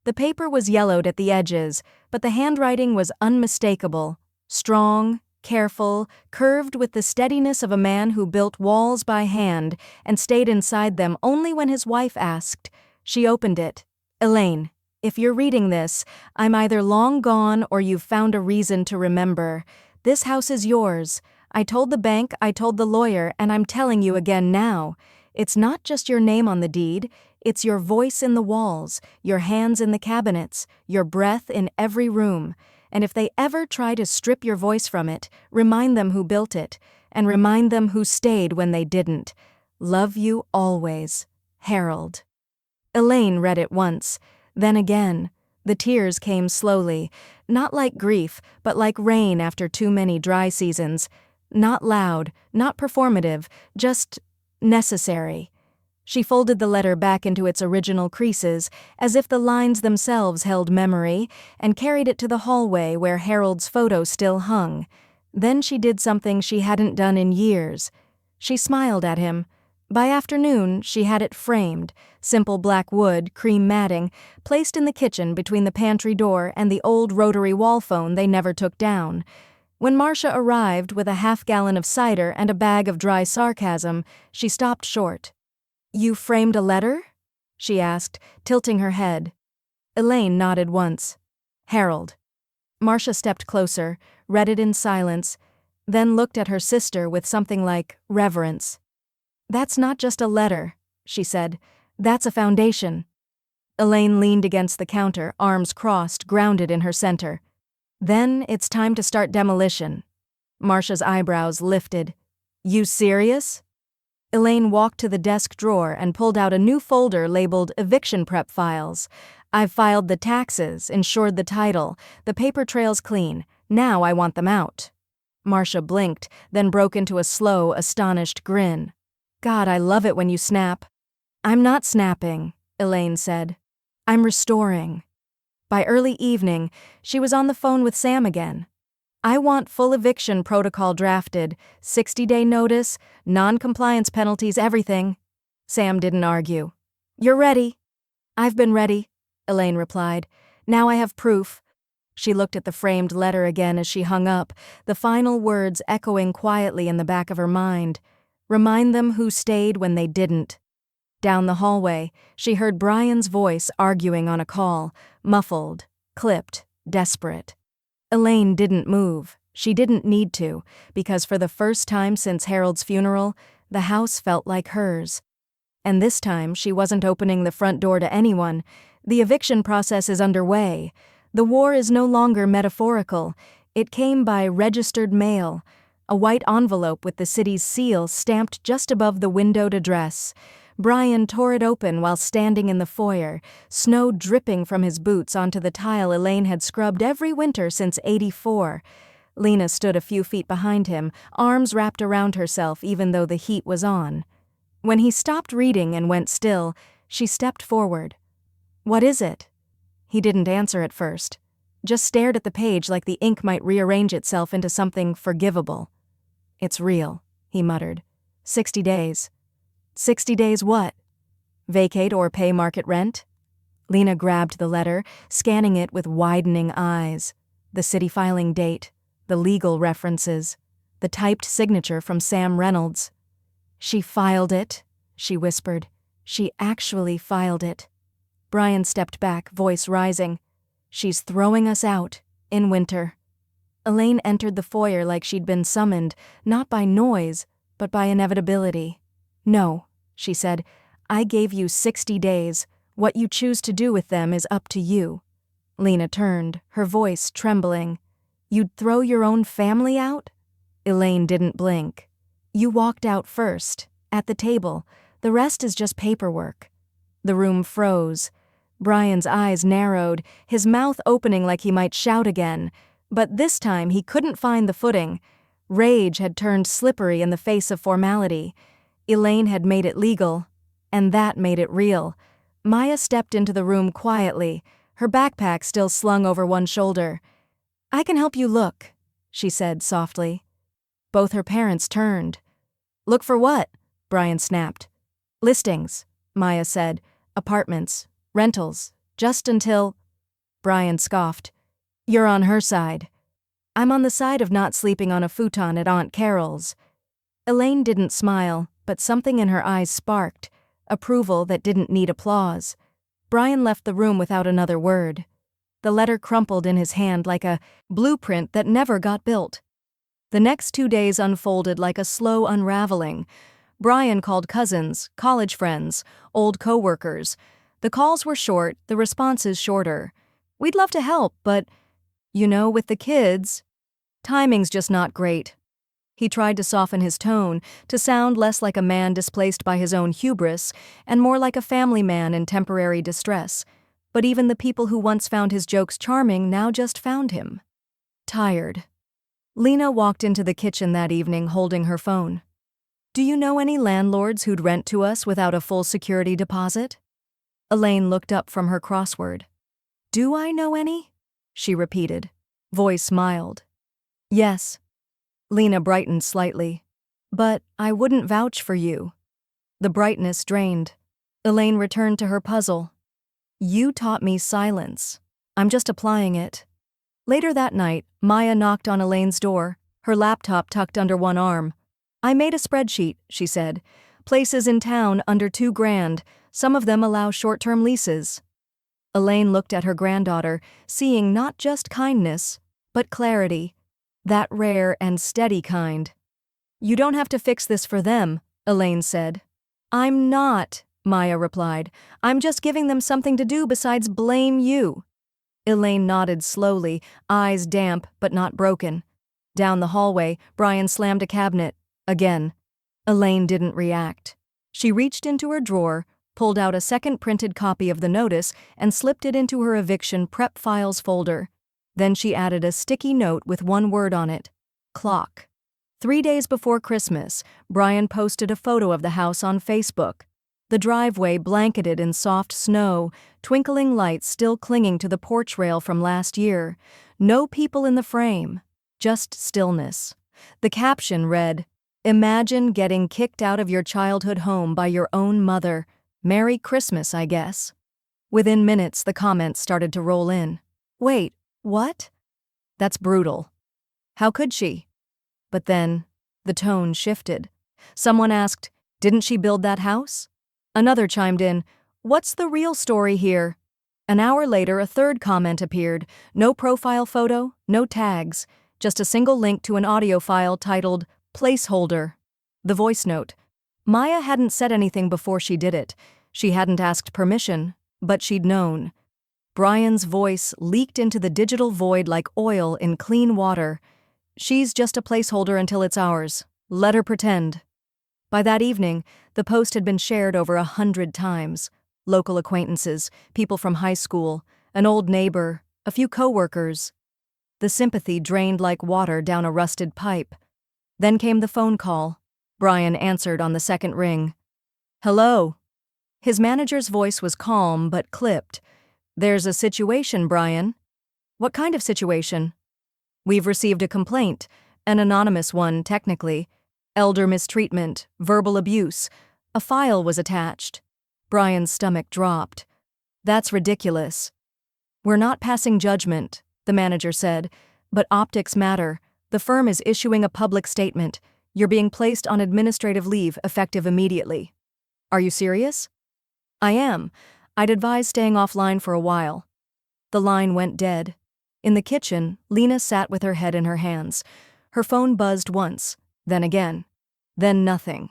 The paper was yellowed at the edges, but the handwriting was unmistakable, strong, careful, curved with the steadiness of a man who built walls by hand and stayed inside them only when his wife asked. She opened it. Elaine, if you're reading this, I'm either long gone or you've found a reason to remember. This house is yours. I told the bank, I told the lawyer, and I'm telling you again now. It's not just your name on the deed, it's your voice in the walls, your hands in the cabinets, your breath in every room. And if they ever try to strip your voice from it, remind them who built it, and remind them who stayed when they didn't. Love you always, Harold. Elaine read it once, then again. The tears came slowly, not like grief, but like rain after too many dry seasons. Not loud, not performative, just necessary. She folded the letter back into its original creases, as if the lines themselves held memory, and carried it to the hallway where Harold's photo still hung. Then she did something she hadn't done in years. She smiled at him. By afternoon, she had it framed, simple black wood, cream matting, placed in the kitchen between the pantry door and the old rotary wall phone they never took down. When Marcia arrived with a half-gallon of cider and a bag of dry sarcasm, she stopped short. "You framed a letter?" she asked, tilting her head. Elaine nodded once. "Harold." Marcia stepped closer, read it in silence, then looked at her sister with something like reverence. "That's not just a letter," she said. "That's a foundation." Elaine leaned against the counter, arms crossed, grounded in her center. "Then it's time to start demolition." Marcia's eyebrows lifted. "You serious?" Elaine walked to the desk drawer and pulled out a new folder labeled Eviction Prep Files. "I've filed the taxes, insured the title, the paper trail's clean. Now I want them out." Marcia blinked, then broke into a slow, astonished grin. "God, I love it when you snap." "I'm not snapping," Elaine said. "I'm restoring." By early evening, she was on the phone with Sam again. "I want full eviction protocol drafted, 60-day notice, non-compliance penalties, everything." Sam didn't argue. "You're ready." "I've been ready," Elaine replied. "Now I have proof." She looked at the framed letter again as she hung up, the final words echoing quietly in the back of her mind. Remind them who stayed when they didn't. Down the hallway, she heard Brian's voice arguing on a call, muffled, clipped, desperate. Elaine didn't move. She didn't need to, because for the first time since Harold's funeral, the house felt like hers. And this time, she wasn't opening the front door to anyone. The eviction process is underway. The war is no longer metaphorical. It came by registered mail, a white envelope with the city's seal stamped just above the windowed address. Brian tore it open while standing in the foyer, snow dripping from his boots onto the tile Elaine had scrubbed every winter since '84. Lena stood a few feet behind him, arms wrapped around herself even though the heat was on. When he stopped reading and went still, she stepped forward. "What is it?" He didn't answer at first, just stared at the page like the ink might rearrange itself into something forgivable. "It's real," he muttered. 60 days. 60 days what? Vacate or pay market rent? Lena grabbed the letter, scanning it with widening eyes. The city filing date, the legal references, the typed signature from Sam Reynolds. "She filed it," she whispered. "She actually filed it." Brian stepped back, voice rising. "She's throwing us out, in winter." Elaine entered the foyer like she'd been summoned, not by noise, but by inevitability. "No," she said. "I gave you 60 days. What you choose to do with them is up to you." Lena turned, her voice trembling. "You'd throw your own family out?" Elaine didn't blink. "You walked out first, at the table. The rest is just paperwork." The room froze. Brian's eyes narrowed, his mouth opening like he might shout again. But this time he couldn't find the footing. Rage had turned slippery in the face of formality. Elaine had made it legal, and that made it real. Maya stepped into the room quietly, her backpack still slung over one shoulder. "I can help you look," she said softly. Both her parents turned. "Look for what?" Brian snapped. "Listings," Maya said. "Apartments, rentals, just until—" Brian scoffed. "You're on her side." "I'm on the side of not sleeping on a futon at Aunt Carol's." Elaine didn't smile, but something in her eyes sparked, approval that didn't need applause. Brian left the room without another word. The letter crumpled in his hand like a blueprint that never got built. The next 2 days unfolded like a slow unraveling. Brian called cousins, college friends, old co-workers. The calls were short, the responses shorter. "We'd love to help, but, with the kids, timing's just not great." He tried to soften his tone, to sound less like a man displaced by his own hubris, and more like a family man in temporary distress. But even the people who once found his jokes charming now just found him tired. Lena walked into the kitchen that evening holding her phone. "Do you know any landlords who'd rent to us without a full security deposit?" Elaine looked up from her crossword. "Do I know any?" she repeated, voice mild. "Yes." Lena brightened slightly. "But I wouldn't vouch for you." The brightness drained. Elaine returned to her puzzle. "You taught me silence. I'm just applying it." Later that night, Maya knocked on Elaine's door, her laptop tucked under one arm. "I made a spreadsheet," she said. "Places in town under $2,000. Some of them allow short-term leases." Elaine looked at her granddaughter, seeing not just kindness, but clarity. That rare and steady kind. "You don't have to fix this for them," Elaine said. "I'm not," Maya replied. "I'm just giving them something to do besides blame you." Elaine nodded slowly, eyes damp but not broken. Down the hallway, Brian slammed a cabinet. Again. Elaine didn't react. She reached into her drawer, pulled out a second printed copy of the notice, and slipped it into her eviction prep files folder. Then she added a sticky note with one word on it: clock. 3 days before Christmas, Brian posted a photo of the house on Facebook. The driveway blanketed in soft snow, twinkling lights still clinging to the porch rail from last year. No people in the frame, just stillness. The caption read, "Imagine getting kicked out of your childhood home by your own mother. Merry Christmas, I guess." Within minutes, the comments started to roll in. "Wait, what? That's brutal. How could she?" But then, the tone shifted. Someone asked, "Didn't she build that house?" Another chimed in, "What's the real story here?" An hour later, a third comment appeared. No profile photo, no tags, just a single link to an audio file titled, "Placeholder." The voice note. Maya hadn't said anything before she did it. She hadn't asked permission, but she'd known. Brian's voice leaked into the digital void like oil in clean water. "She's just a placeholder until it's ours. Let her pretend." By that evening, the post had been shared over 100 times. Local acquaintances, people from high school, an old neighbor, a few coworkers. The sympathy drained like water down a rusted pipe. Then came the phone call. Brian answered on the second ring. "Hello." His manager's voice was calm but clipped. "There's a situation, Brian." "What kind of situation?" "We've received a complaint, an anonymous one, technically. Elder mistreatment, verbal abuse. A file was attached." Brian's stomach dropped. "That's ridiculous." "We're not passing judgment," the manager said, "but optics matter. The firm is issuing a public statement. You're being placed on administrative leave effective immediately." "Are you serious?" "I am. I'd advise staying offline for a while." The line went dead. In the kitchen, Lena sat with her head in her hands. Her phone buzzed once, then again. Then nothing.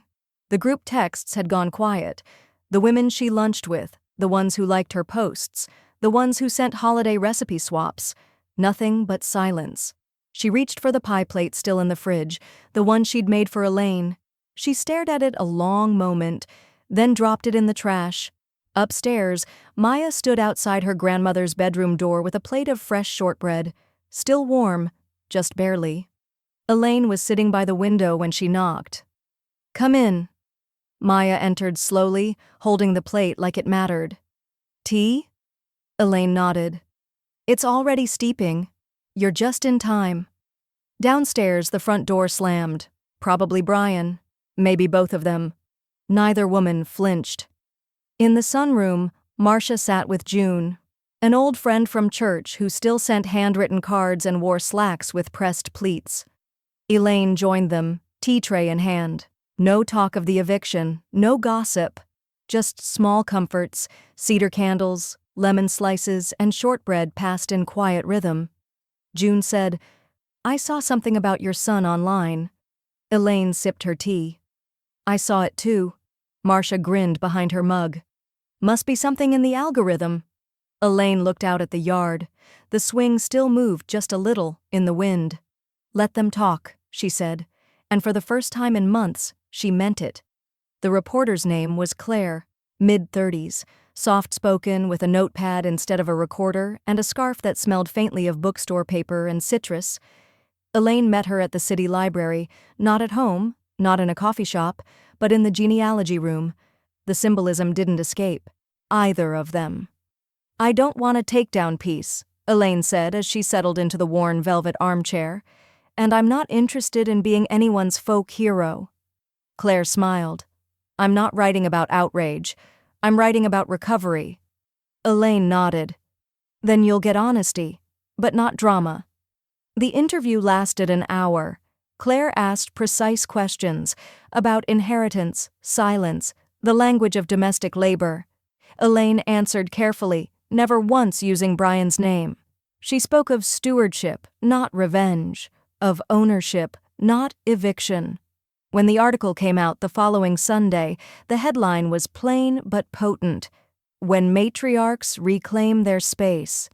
The group texts had gone quiet. The women she lunched with, the ones who liked her posts, the ones who sent holiday recipe swaps. Nothing but silence. She reached for the pie plate still in the fridge, the one she'd made for Elaine. She stared at it a long moment, then dropped it in the trash. Upstairs, Maya stood outside her grandmother's bedroom door with a plate of fresh shortbread, still warm, just barely. Elaine was sitting by the window when she knocked. "Come in." Maya entered slowly, holding the plate like it mattered. "Tea?" Elaine nodded. "It's already steeping. You're just in time." Downstairs, the front door slammed. Probably Brian. Maybe both of them. Neither woman flinched. In the sunroom, Marcia sat with June, an old friend from church who still sent handwritten cards and wore slacks with pressed pleats. Elaine joined them, tea tray in hand. No talk of the eviction, no gossip. Just small comforts, cedar candles, lemon slices, and shortbread passed in quiet rhythm. June said, "I saw something about your son online." Elaine sipped her tea. "I saw it too." Marcia grinned behind her mug. "Must be something in the algorithm." Elaine looked out at the yard. The swing still moved just a little in the wind. "Let them talk," she said, and for the first time in months, she meant it. The reporter's name was Claire, mid-30s, soft-spoken with a notepad instead of a recorder and a scarf that smelled faintly of bookstore paper and citrus. Elaine met her at the city library, not at home, not in a coffee shop, but in the genealogy room. The symbolism didn't escape either of them. "I don't want a takedown piece," Elaine said as she settled into the worn velvet armchair, "and I'm not interested in being anyone's folk hero." Claire smiled. "I'm not writing about outrage. I'm writing about recovery." Elaine nodded. "Then you'll get honesty, but not drama." The interview lasted an hour. Claire asked precise questions about inheritance, silence, the language of domestic labor. Elaine answered carefully, never once using Brian's name. She spoke of stewardship, not revenge, of ownership, not eviction. When the article came out the following Sunday, the headline was plain but potent: "When Matriarchs Reclaim Their Space."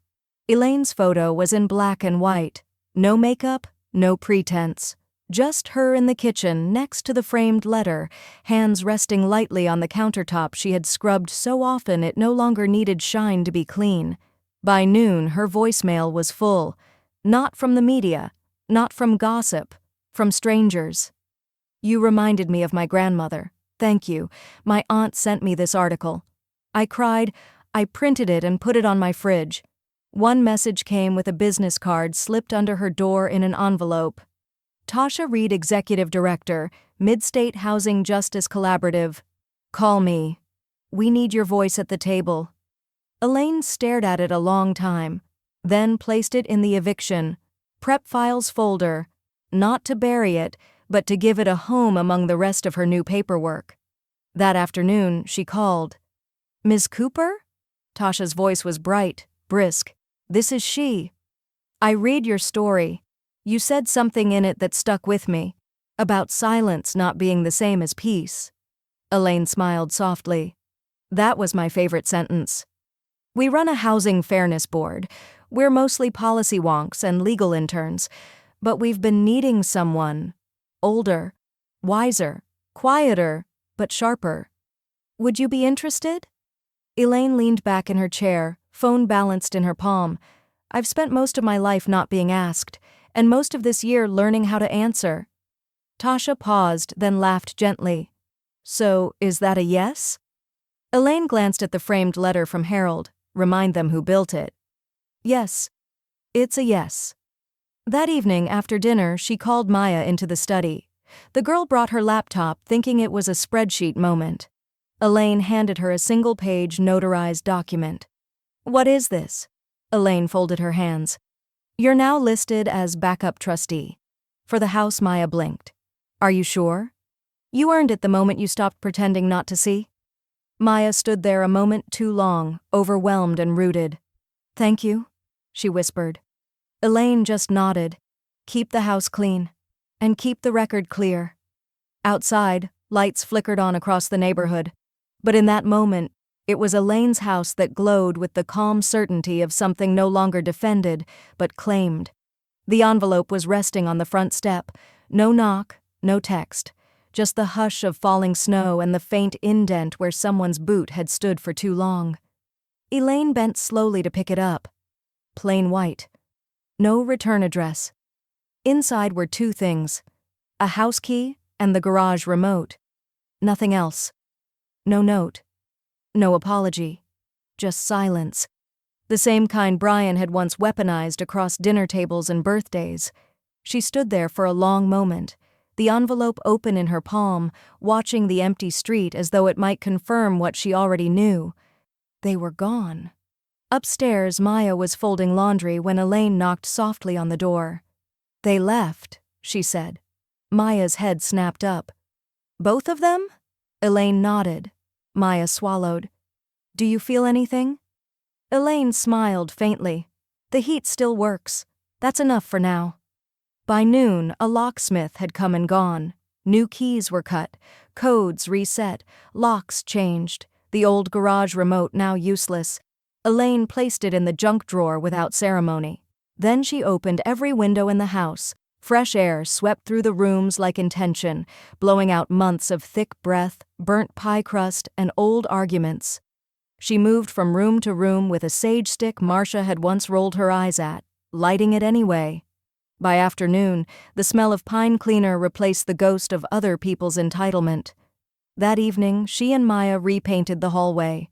Elaine's photo was in black and white. No makeup, no pretense. Just her in the kitchen next to the framed letter, hands resting lightly on the countertop she had scrubbed so often it no longer needed shine to be clean. By noon, her voicemail was full. Not from the media, not from gossip, from strangers. "You reminded me of my grandmother. Thank you. My aunt sent me this article." I cried. I printed it and put it on my fridge. One message came with a business card slipped under her door in an envelope. "Tasha Reed, Executive Director, Mid-State Housing Justice Collaborative. Call me. We need your voice at the table." Elaine stared at it a long time, then placed it in the eviction prep files folder, not to bury it, but to give it a home among the rest of her new paperwork. That afternoon, she called. "Ms. Cooper?" Tasha's voice was bright, brisk. "This is she. I read your story. You said something in it that stuck with me, about silence not being the same as peace." Elaine smiled softly. "That was my favorite sentence. We run a housing fairness board. We're mostly policy wonks and legal interns, but we've been needing someone older, wiser, quieter, but sharper. Would you be interested?" Elaine leaned back in her chair, phone balanced in her palm. "I've spent most of my life not being asked, and most of this year learning how to answer." Tasha paused, then laughed gently. "So, is that a yes?" Elaine glanced at the framed letter from Harold. Remind them who built it. "Yes. It's a yes." That evening, after dinner, she called Maya into the study. The girl brought her laptop, thinking it was a spreadsheet moment. Elaine handed her a single-page, notarized document. "What is this?" Elaine folded her hands. "You're now listed as backup trustee." For the house, Maya blinked. "Are you sure? You earned it the moment you stopped pretending not to see." Maya stood there a moment too long, overwhelmed and rooted. "Thank you," she whispered. Elaine just nodded. "Keep the house clean. And keep the record clear." Outside, lights flickered on across the neighborhood. But in that moment, it was Elaine's house that glowed with the calm certainty of something no longer defended, but claimed. The envelope was resting on the front step. No knock, no text. Just the hush of falling snow and the faint indent where someone's boot had stood for too long. Elaine bent slowly to pick it up. Plain white. No return address. Inside were two things: a house key and the garage remote. Nothing else. No note. No apology. Just silence. The same kind Brian had once weaponized across dinner tables and birthdays. She stood there for a long moment, the envelope open in her palm, watching the empty street as though it might confirm what she already knew. They were gone. Upstairs, Maya was folding laundry when Elaine knocked softly on the door. "They left," she said. Maya's head snapped up. "Both of them?" Elaine nodded. Maya swallowed. "Do you feel anything?" Elaine smiled faintly. "The heat still works. That's enough for now." By noon, a locksmith had come and gone. New keys were cut, codes reset, locks changed, the old garage remote now useless. Elaine placed it in the junk drawer without ceremony. Then she opened every window in the house. Fresh air swept through the rooms like intention, blowing out months of thick breath, burnt pie crust, and old arguments. She moved from room to room with a sage stick Marcia had once rolled her eyes at, lighting it anyway. By afternoon, the smell of pine cleaner replaced the ghost of other people's entitlement. That evening, she and Maya repainted the hallway.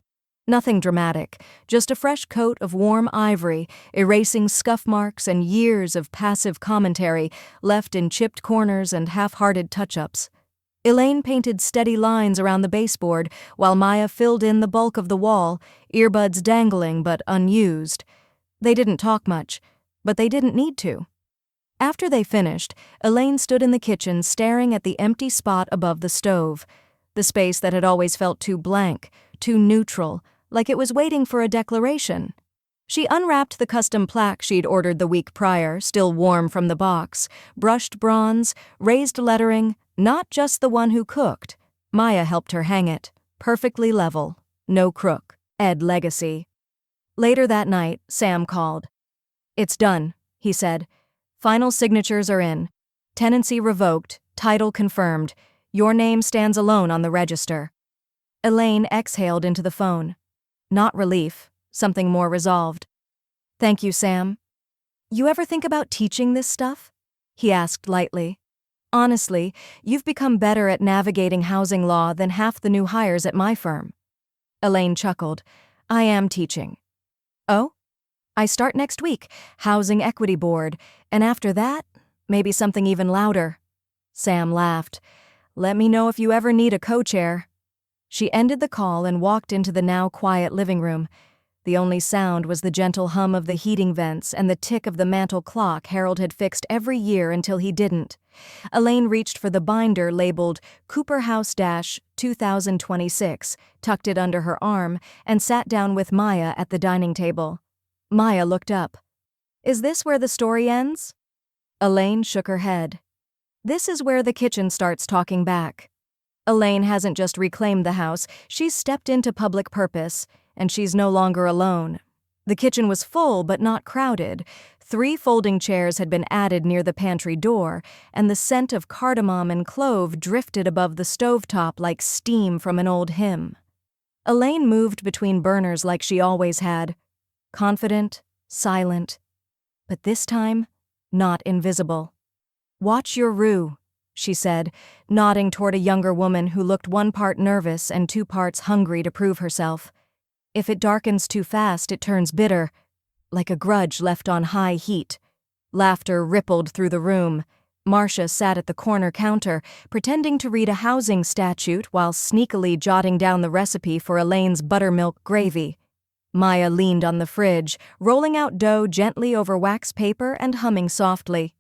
Nothing dramatic, just a fresh coat of warm ivory, erasing scuff marks and years of passive commentary left in chipped corners and half-hearted touch-ups. Elaine painted steady lines around the baseboard, while Maya filled in the bulk of the wall, earbuds dangling but unused. They didn't talk much, but they didn't need to. After they finished, Elaine stood in the kitchen staring at the empty spot above the stove, the space that had always felt too blank, too neutral, like it was waiting for a declaration. She unwrapped the custom plaque she'd ordered the week prior, still warm from the box, brushed bronze, raised lettering, not just the one who cooked. Maya helped her hang it, perfectly level, no crook, Ed legacy. Later that night, Sam called. "It's done," he said. "Final signatures are in. Tenancy revoked, title confirmed. Your name stands alone on the register." Elaine exhaled into the phone. Not relief, something more resolved. "Thank you, Sam." "You ever think about teaching this stuff?" he asked lightly. "Honestly, you've become better at navigating housing law than half the new hires at my firm." Elaine chuckled. "I am teaching." "Oh? I start next week, Housing Equity Board, and after that, maybe something even louder." Sam laughed. "Let me know if you ever need a co-chair." She ended the call and walked into the now quiet living room. The only sound was the gentle hum of the heating vents and the tick of the mantel clock Harold had fixed every year until he didn't. Elaine reached for the binder labeled Cooper House-2026, tucked it under her arm, and sat down with Maya at the dining table. Maya looked up. "Is this where the story ends?" Elaine shook her head. "This is where the kitchen starts talking back." Elaine hasn't just reclaimed the house, she's stepped into public purpose, and she's no longer alone. The kitchen was full but not crowded. 3 folding chairs had been added near the pantry door, and the scent of cardamom and clove drifted above the stovetop like steam from an old hymn. Elaine moved between burners like she always had. Confident, silent, but this time, not invisible. "Watch your roux," she said, nodding toward a younger woman who looked 1 part nervous and 2 parts hungry to prove herself. "If it darkens too fast, it turns bitter, like a grudge left on high heat." Laughter rippled through the room. Marcia sat at the corner counter, pretending to read a housing statute while sneakily jotting down the recipe for Elaine's buttermilk gravy. Maya leaned on the fridge, rolling out dough gently over wax paper and humming softly.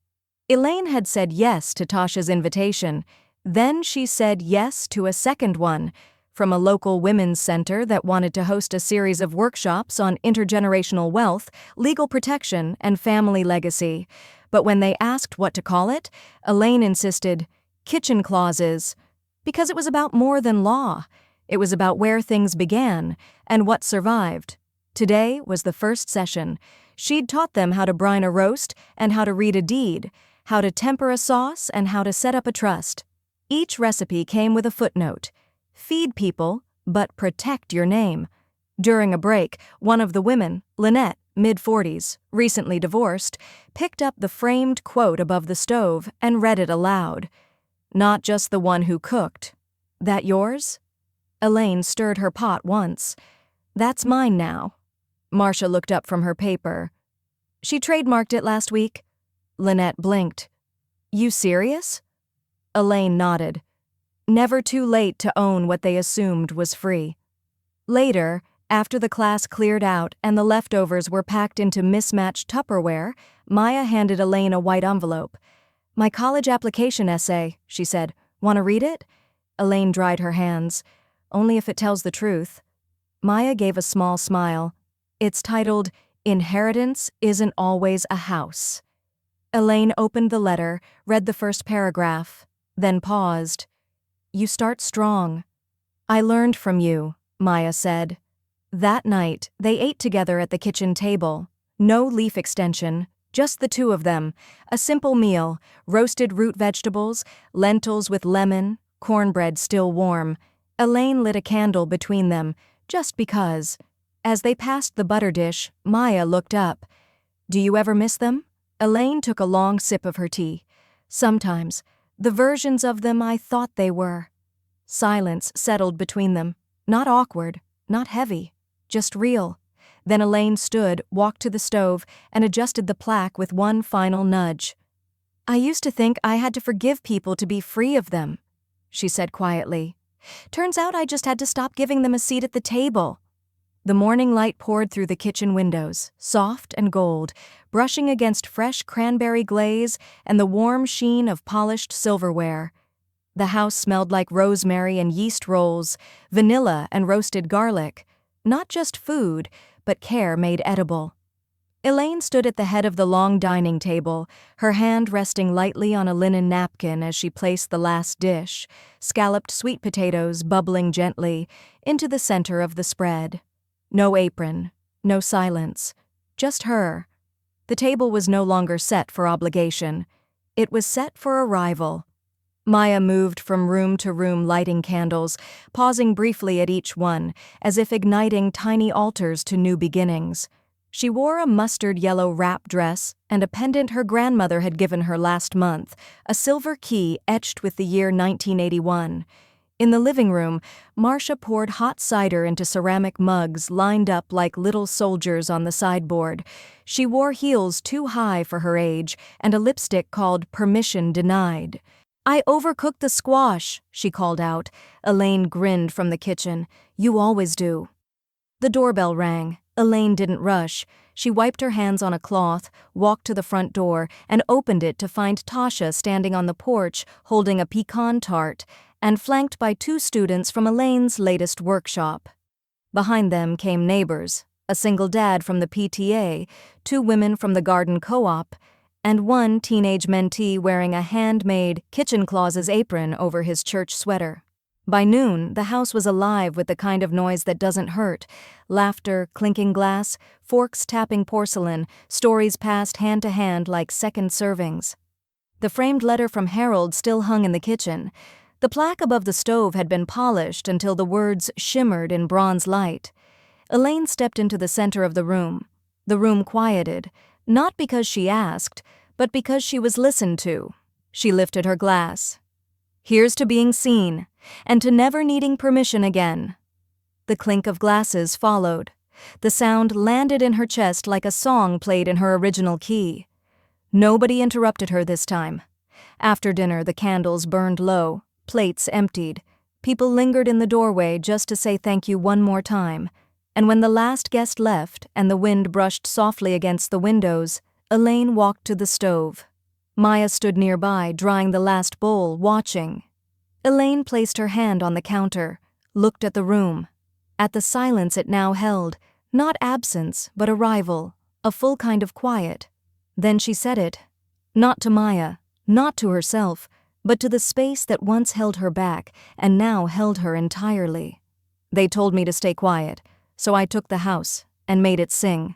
Elaine had said yes to Tasha's invitation. Then she said yes to a second one, from a local women's center that wanted to host a series of workshops on intergenerational wealth, legal protection, and family legacy. But when they asked what to call it, Elaine insisted, "Kitchen clauses," because it was about more than law. It was about where things began and what survived. Today was the first session. She'd taught them how to brine a roast and how to read a deed, how to temper a sauce and how to set up a trust. Each recipe came with a footnote. Feed people, but protect your name. During a break, one of the women, Lynette, mid-40s, recently divorced, picked up the framed quote above the stove and read it aloud. "Not just the one who cooked. That yours?" Elaine stirred her pot once. "That's mine now." Marcia looked up from her paper. "She trademarked it last week." Lynette blinked. "You serious?" Elaine nodded. Never too late to own what they assumed was free. Later, after the class cleared out and the leftovers were packed into mismatched Tupperware, Maya handed Elaine a white envelope. "My college application essay," she said. "Want to read it?" Elaine dried her hands. "Only if it tells the truth." Maya gave a small smile. "It's titled, 'Inheritance Isn't Always a House.'" Elaine opened the letter, read the first paragraph, then paused. "You start strong." "I learned from you," Maya said. That night, they ate together at the kitchen table. No leaf extension, just the 2 of them. A simple meal, roasted root vegetables, lentils with lemon, cornbread still warm. Elaine lit a candle between them, just because. As they passed the butter dish, Maya looked up. "Do you ever miss them?" Elaine took a long sip of her tea. Sometimes, the versions of them I thought they were. Silence settled between them. Not awkward, not heavy, just real. Then Elaine stood, walked to the stove, and adjusted the plaque with one final nudge. "I used to think I had to forgive people to be free of them," she said quietly. "Turns out I just had to stop giving them a seat at the table." The morning light poured through the kitchen windows, soft and gold, brushing against fresh cranberry glaze and the warm sheen of polished silverware. The house smelled like rosemary and yeast rolls, vanilla and roasted garlic. Not just food, but care made edible. Elaine stood at the head of the long dining table, her hand resting lightly on a linen napkin as she placed the last dish, scalloped sweet potatoes bubbling gently, into the center of the spread. No apron, no silence, just her. The table was no longer set for obligation. It was set for arrival. Maya moved from room to room lighting candles, pausing briefly at each one, as if igniting tiny altars to new beginnings. She wore a mustard yellow wrap dress and a pendant her grandmother had given her last month, a silver key etched with the year 1981. In the living room, Marcia poured hot cider into ceramic mugs lined up like little soldiers on the sideboard. She wore heels too high for her age and a lipstick called Permission Denied. "I overcooked the squash," she called out. Elaine grinned from the kitchen. "You always do." The doorbell rang. Elaine didn't rush. She wiped her hands on a cloth, walked to the front door, and opened it to find Tasha standing on the porch holding a pecan tart, and flanked by 2 students from Elaine's latest workshop. Behind them came neighbors, a single dad from the PTA, 2 women from the garden co-op, and 1 teenage mentee wearing a handmade Kitchen Clauses apron over his church sweater. By noon, the house was alive with the kind of noise that doesn't hurt: laughter, clinking glass, forks tapping porcelain, stories passed hand to hand like second servings. The framed letter from Harold still hung in the kitchen. The plaque above the stove had been polished until the words shimmered in bronze light. Elaine stepped into the center of the room. The room quieted, not because she asked, but because she was listened to. She lifted her glass. "Here's to being seen, and to never needing permission again." The clink of glasses followed. The sound landed in her chest like a song played in her original key. Nobody interrupted her this time. After dinner, the candles burned low, plates emptied. People lingered in the doorway just to say thank you one more time. And when the last guest left and the wind brushed softly against the windows, Elaine walked to the stove. Maya stood nearby, drying the last bowl, watching. Elaine placed her hand on the counter, looked at the room, at the silence it now held, not absence, but arrival, a full kind of quiet. Then she said it, not to Maya, not to herself, but to the space that once held her back and now held her entirely. "They told me to stay quiet, so I took the house and made it sing."